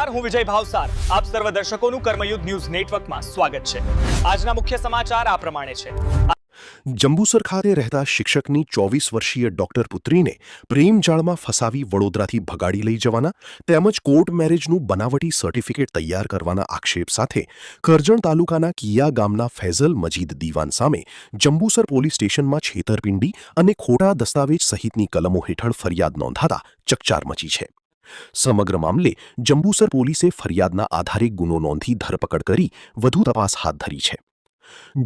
નમસ્કાર, હું વિજય ભાવસાર. આપ સર્વ દર્શકોનું કર્મયુદ્ધ ન્યૂઝ નેટવર્કમાં સ્વાગત છે. આજના મુખ્ય સમાચાર આ પ્રમાણે છે. જંબુસર ખાતે રહેતા શિક્ષકની 24 વર્ષીય ડોક્ટર પુત્રીને પ્રેમજાળમાં ફસાવી વડોદરાથી ભગાડી લઈ જવાના તેમજ કોર્ટ મેરેજનું બનાવટી સર્ટિફિકેટ તૈયાર કરવાના આક્ષેપ સાથે કરજણ તાલુકાના કિયા ગામના ફૈઝલ મજીદ દીવાન સામે જંબુસર પોલીસ સ્ટેશનમાં છેતરપિંડી અને ખોટા દસ્તાવેજ સહિતની કલમો હેઠળ ફરિયાદ નોંધાતા ચકચાર મચી છે. સમગ્ર મામલે જંબુસર પોલીસે ફરિયાદના આધારે ગુનો નોંધી ધરપકડ કરી વધુ તપાસ હાથ ધરી છે.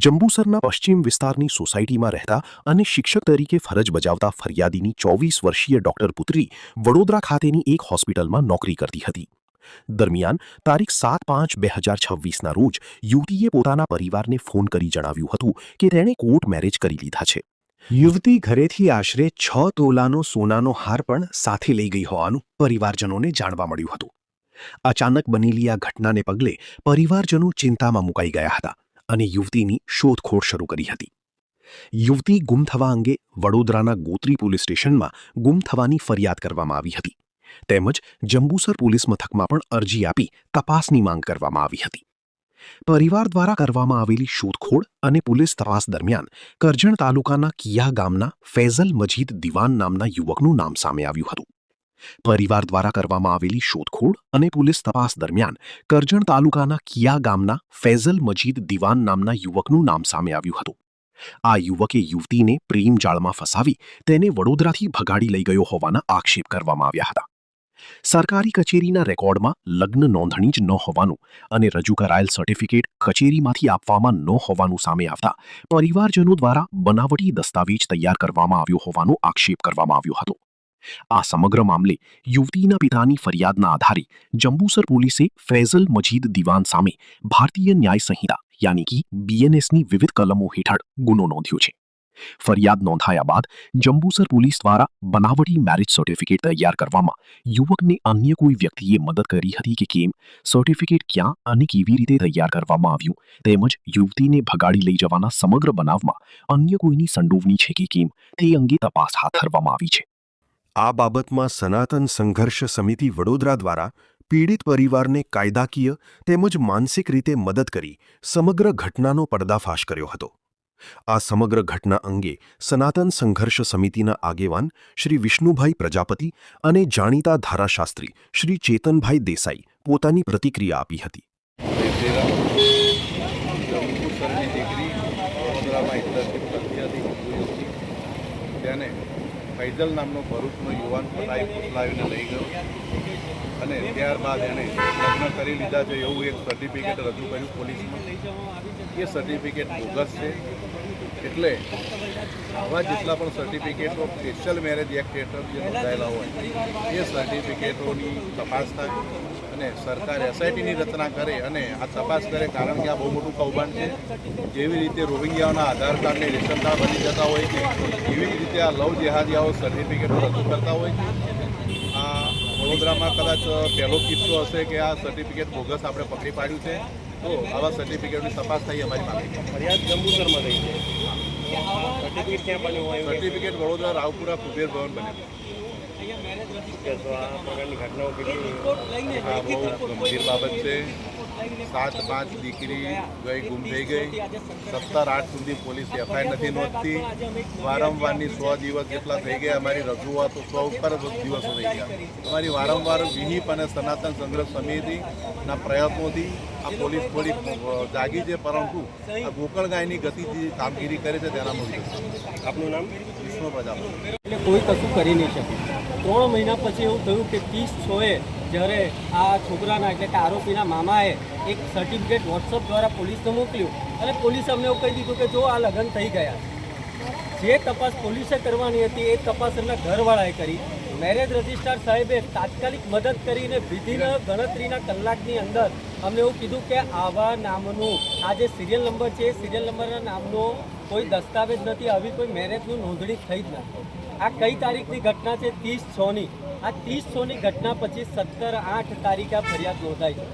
જંબુસરના પશ્ચિમ વિસ્તારની સોસાયટીમાં રહેતા અને શિક્ષક તરીકે ફરજ બજાવતા ફરિયાદીની 24 વર્ષીય ડોક્ટર પુત્રી વડોદરા ખાતેની એક હોસ્પિટલમાં નોકરી કરતી હતી. દરમિયાન તારીખ 7/5/2026ના રોજ યુવતીએ પોતાના પરિવારને ફોન કરી જણાવ્યું હતું કે તેણે કોર્ટ મેરેજ કરી લીધા છે. યુવતી ઘરેથી આશરે 6 તોલાનો સોનાનો હાર પણ સાથે લઈ ગઈ હોવાનું પરિવારજનોને જાણવા મળ્યું હતું. અચાનક બનેલી આ ઘટનાને પગલે પરિવારજનો ચિંતામાં મુકાઈ ગયા હતા અને યુવતીની શોધખોળ શરૂ કરી હતી. યુવતી ગુમ થવા અંગે વડોદરાના ગોત્રી પોલીસ સ્ટેશનમાં ગુમ થવાની ફરિયાદ કરવામાં આવી હતી. તેમજ જંબુસર પોલીસ મથકમાં પણ અરજી આપી તપાસની માંગ કરવામાં આવી હતી. પરિવાર દ્વારા કરવામાં આવેલી શોધખોળ અને પોલીસ તપાસ દરમિયાન કરજણ તાલુકાના કિયા ગામના ફૈઝલ મજીદ દીવાન નામના યુવકનું નામ સામે આવ્યું હતું. પરિવાર દ્વારા કરવામાં આવેલી શોધખોળ અને પોલીસ તપાસ દરમિયાન કરજણ તાલુકાના કિયા ગામના ફૈઝલ મજીદ દીવાન નામના યુવકનું નામ સામે આવ્યું હતું. આ યુવકે યુવતીને પ્રેમજાળમાં ફસાવી તેને વડોદરાથી ભગાડી લઈ ગયો હોવાના આક્ષેપ કરવામાં આવ્યા હતા. સરકારી કચેરીના રેકોર્ડમાં લગ્ન નોંધણી જ ન હોવાનું અને રજૂ કરાયેલ સર્ટિફિકેટ કચેરીમાંથી આપવામાં ન હોવાનું સામે આવતા પરિવારજનો દ્વારા બનાવટી દસ્તાવેજ તૈયાર કરવામાં આવ્યો હોવાનો આક્ષેપ કરવામાં આવ્યો હતો. આ સમગ્ર મામલે યુવતીના પિતાની ફરિયાદના આધારે જંબુસર પોલીસે ફૈઝલ મજીદ દીવાન સામે ભારતીય ન્યાય સંહિતા યાની કે BNSની વિવિધ કલમો હેઠળ ગુનો નોંધ્યો છે. ફરિયાદ નોંધાયા બાદ જંબુસર પોલીસ દ્વારા બનાવટી મેરેજ સર્ટિફિકેટ તૈયાર કરવામાં યુવકને અન્ય કોઈ વ્યક્તિએ મદદ કરી હતી કે કેમ, સર્ટિફિકેટ ક્યાં અને કેવી રીતે તૈયાર કરવામાં આવ્યું તેમજ યુવતીને ભગાડી લઈ જવાના સમગ્ર બનાવમાં અન્ય કોઈની સંડોવણી છે કે કેમ તે અંગે તપાસ હાથ ધરવામાં આવી છે. આ બાબતમાં સનાતન સંઘર્ષ સમિતિ વડોદરા દ્વારા પીડિત પરિવારને કાયદાકીય તેમજ માનસિક રીતે મદદ કરી સમગ્ર ઘટનાનો પર્દાફાશ કર્યો હતો. આ સમગ્ર ઘટના અંગે સનાતન સંઘર્ષ સમિતિના આગેવાન શ્રી વિષ્ણુભાઈ પ્રજાપતિ અને જાણીતા ધારાશાસ્ત્રી શ્રી ચેતનભાઈ દેસાઈ પોતાની પ્રતિક્રિયા આપી હતી. તેને ફૈઝલ નામનો ભરૂચનો યુવાન પલાવીને લઈ ગયો અને ત્યારબાદ એણે લગ્ન કરી લીધા છે એવું એક સર્ટિફિકેટ રજૂ કર્યું પોલીસમાં. એ સર્ટિફિકેટ બોગસ છે. એટલે આવા જેટલા પણ સર્ટિફિકેટો સ્પેશિયલ મેરેજ એક્ટ હેઠળ જે નોંધાયેલા હોય એ સર્ટિફિકેટોની તપાસ થાય અને સરકાર SITની રચના કરે અને આ તપાસ કરે. કારણ કે આ બહુ મોટું કૌભાંડ છે. જેવી રીતે રોહિંગ્યાઓના આધાર કાર્ડને રેશન કાર્ડ બની જતા હોય છે એવી જ રીતે આ લવ જેહાદિયાઓ સર્ટિફિકેટો રજૂ કરતા હોય છે. આ વડોદરામાં કદાચ પહેલો કિસ્સો હશે કે આ સર્ટિફિકેટ બોગસ આપણે પકડી પાડ્યું છે. તો આવા સર્ટિફિકેટની તપાસ થઈ અમારી માંગણી. ફરિયાદ જંબુસરમાં થઈ છે. સર્ટિફિકેટ ક્યાં બન્યું હોય? સર્ટિફિકેટ વડોદરા રાવપુરા કુબેર ભવન બન્યું. આ પ્રકારની ઘટનાઓ કેટલી આ બહુ ગંભીર બાબત છે. 7-5 દીકરી ગઈ ગુમ થઈ ગઈ. 17-8 સુધી પોલીસ FIR નથી નોંધતી. વારંવારની 100 દિવસ જેટલા થઈ ગયા. અમારી રજૂઆતો 100 ઉપર દિવસો થઈ ગયા. અમારી વારંવાર વિહિપ અને સનાતન સંઘર્ષ સમિતિના પ્રયત્નોથી આ પોલીસ થોડી જાગી છે, પરંતુ આ ગોકળગાયની ગતિથી કામગીરી કરે છે તેના મુજબ. આપનું નામ? વિષ્ણુ પ્રજાપતિ. એટલે કોઈ કશું કરી નહીં શકે. 3 મહિના પછી એવું થયું કે 30/6 જ્યારે આ છોકરાના એટલે કે આરોપીના મામાએ એક સર્ટિફિકેટ WhatsApp દ્વારા પોલીસને મોકલ્યું અને પોલીસે અમને એવું કહી દીધું કે જો આ લગ્ન થઈ ગયા. જે તપાસ પોલીસે કરવાની હતી એ તપાસ એમના ઘરવાળાએ કરી. મેરેજ રજિસ્ટ્રાર સાહેબે તાત્કાલિક મદદ કરીને વિધિન ગણતરીના કલાકની અંદર અમને એવું કીધું કે આવા નામનું આ જે સિરિયલ નંબર છે એ સિરિયલ નંબરના નામનો કોઈ દસ્તાવેજ નથી, આવી કોઈ મેરેજનું નોંધણી થઈ જ નથી. આ કઈ તારીખની ઘટના છે? 30/6ની. આ 30/6ની ઘટના પછી 17/8 તારીખે આ ફરિયાદ નોંધાઈ છે.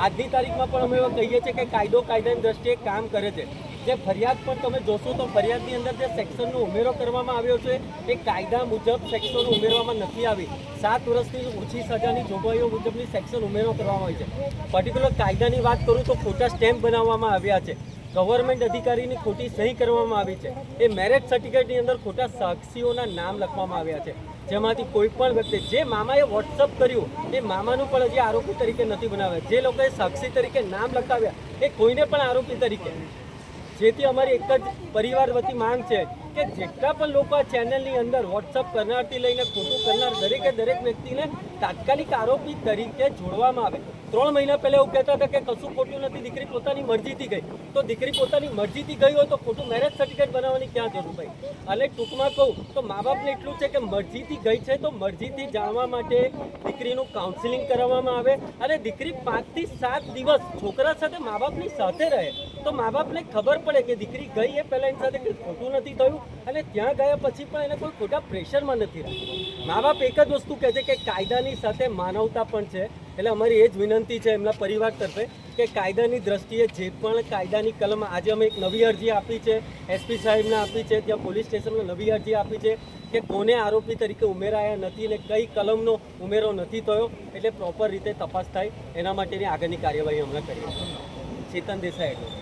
આજની તારીખમાં પણ અમે એવા કહીએ છીએ કે કાયદો કાયદાની દ્રષ્ટિએ કામ કરે છે. જે ફરિયાદ પણ તમે જોશો તો ફરિયાદની અંદર જે સેક્શનનો ઉમેરો કરવામાં આવ્યો છે એ કાયદા મુજબ સેક્શનો ઉમેરવામાં નથી આવી. 7 વર્ષની ઓછી સજાની જોગવાઈઓ મુજબની સેક્શન ઉમેરો કરવામાં આવી છે. પર્ટિક્યુલર કાયદાની વાત કરું તો ખોટા સ્ટેમ્પ બનાવવામાં આવ્યા છે. ગવર્મેન્ટ અધિકારીની ખોટી સહી કરવામાં આવી છે. એ મેરેજ સર્ટિફિકેટની અંદર ખોટા સાક્ષીઓના નામ લખવામાં આવ્યા છે, જેમાંથી કોઈ પણ વ્યક્તિ જે મામાએ વોટ્સઅપ કર્યું એ મામાનું પણ હજી આરોપી તરીકે નથી બનાવ્યા. જે લોકોએ સાક્ષી તરીકે નામ લખાવ્યા એ કોઈને પણ આરોપી તરીકે. જેથી અમારી એક જ પરિવાર વતી માંગ છે કે જેટલા પણ લોકો આ ચેનલની અંદર વોટ્સઅપ કરનારથી લઈને ખોટું કરનાર દરેક વ્યક્તિને તાત્કાલિક આરોપી તરીકે જોડવામાં આવે. 3 મહિના પહેલાં એવું કહેતા હતા કે કશું ખોટું નથી, દીકરી પોતાની મરજીથી ગઈ. તો દીકરી પોતાની મરજીથી ગઈ હોય તો ખોટું મેરેજ સર્ટિફિકેટ બનાવવાની ક્યાં જરૂર ભાઈ? અને ટૂંકમાં કહું તો મા બાપને એટલું છે કે મરજીથી ગઈ છે તો મરજીથી જાણવા માટે દીકરીનું કાઉન્સિલિંગ કરવામાં આવે અને દીકરી 5 થી 7 દિવસ છોકરા સાથે મા બાપની સાથે રહે તો મા બાપને ખબર પડે કે દીકરી ગઈ એ પહેલાં એની સાથે કંઈ ખોટું નથી થયું અને ત્યાં ગયા પછી પણ એને કોઈ ખોટા પ્રેશરમાં નથી રહ્યું. મા બાપ એક જ વસ્તુ કહે છે કે કાયદાની સાથે માનવતા પણ છે. એટલે અમારી એ જ વિનંતી છે એમના પરિવાર તરફે કે કાયદાની દ્રષ્ટિએ જે પણ કાયદાની કલમ, આજે અમે એક નવી અરજી આપી છે, એસપી સાહેબને આપી છે, ત્યાં પોલીસ સ્ટેશનમાં નવી અરજી આપી છે કે કોને આરોપી તરીકે ઉમેરાયા નથી ને કઈ કલમનો ઉમેરો નથી થયો, એટલે પ્રોપર રીતે તપાસ થાય એના માટેની આગળની કાર્યવાહી હમણાં કરીએ. ચેતન દેસાઈ.